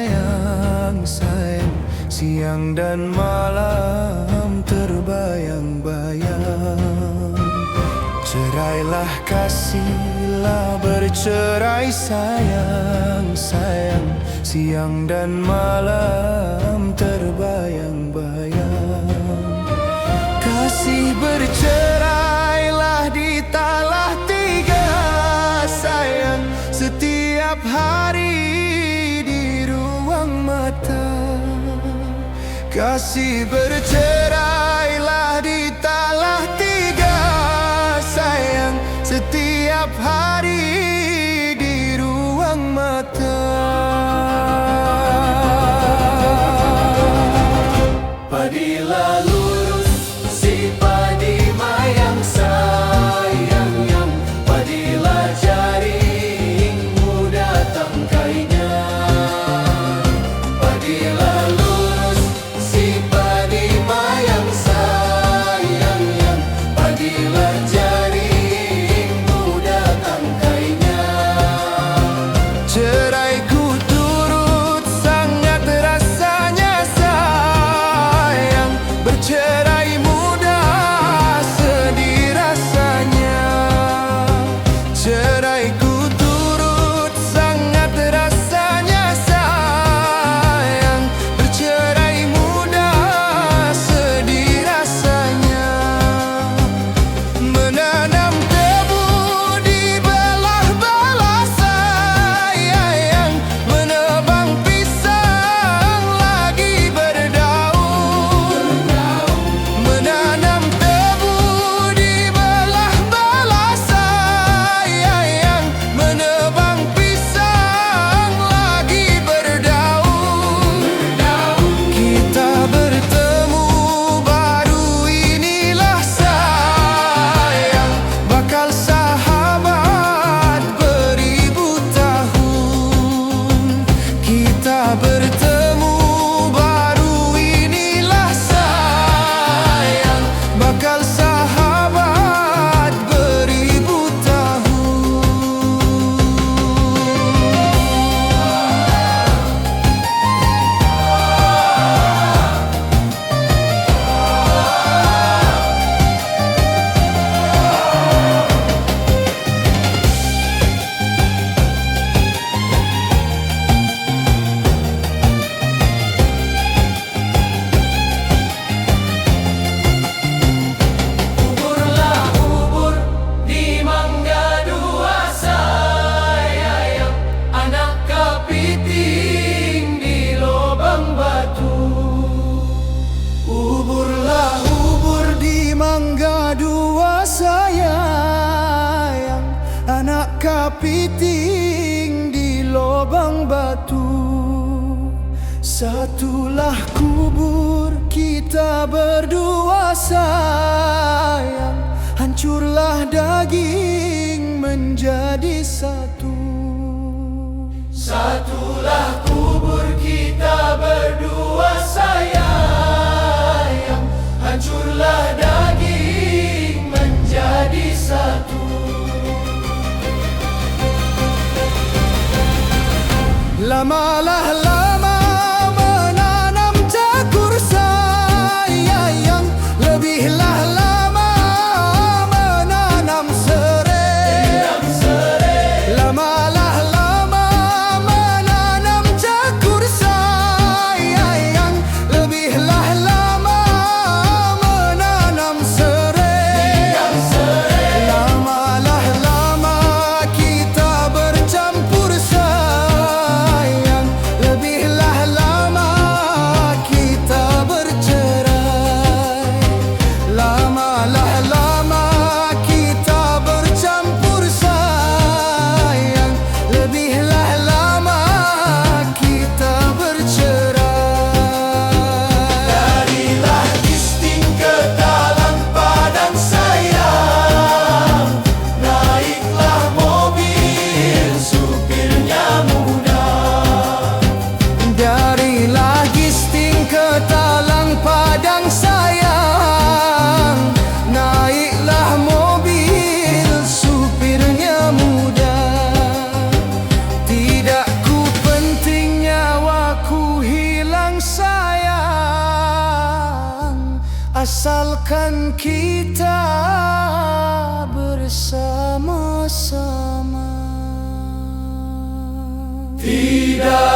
sayang, sayang. Siang dan malam terbayang-bayang. Cerailah kasihlah bercerai sayang, sayang. Siang dan malam terbayang-bayang. Kasih bercerailah di talah tiga sayang. Setiap hari di ruang mata. Kasih bercerailah di talah tiga sayang. Setiap hari di ruang mata. Padilah lurus si padi mayang sayang yang. Padilah jaring muda tangkainya. Padilah lurus si padi mayang sayang yang. Padilah jaring muda tangkainya. Ceraiku turut sangat rasanya sayang. Bercerai muda sedih rasanya. Ceraiku turut sangat rasanya sayang. Bercerai muda sedih rasanya. Menanam tebu di belah-belah sayang. Menebang pisang lagi berdaun. Menanam tebu di belah-belah sayang. Menebang pisang lagi berdaun. Kita bertemu baru inilah sayang. Bakal sahabat beribu tahun. Kita bertemu baru inilah sayang. Bakal sahabat beribu tahun. Uburlah ubur di mangga dua sayang. Anak kepiting di lubang batu. Uburlah ubur di mangga dua sayang. Anak kepiting di lubang batu. Satulah kubur kita berdua sayang. Hancurlah daging menjadi satu. Satulah kubur kita berdua sayang. Hancurlah daging menjadi satu. Lamalah lama menanam cakur sayang. Lebihlah lama menanam serai. Lamalah lama menanam cakur sayang. Lebihlah lama menanam serai. Lamalah lama kita bercampur sayang. Lebih hasilkan kita bersama-sama. Tidak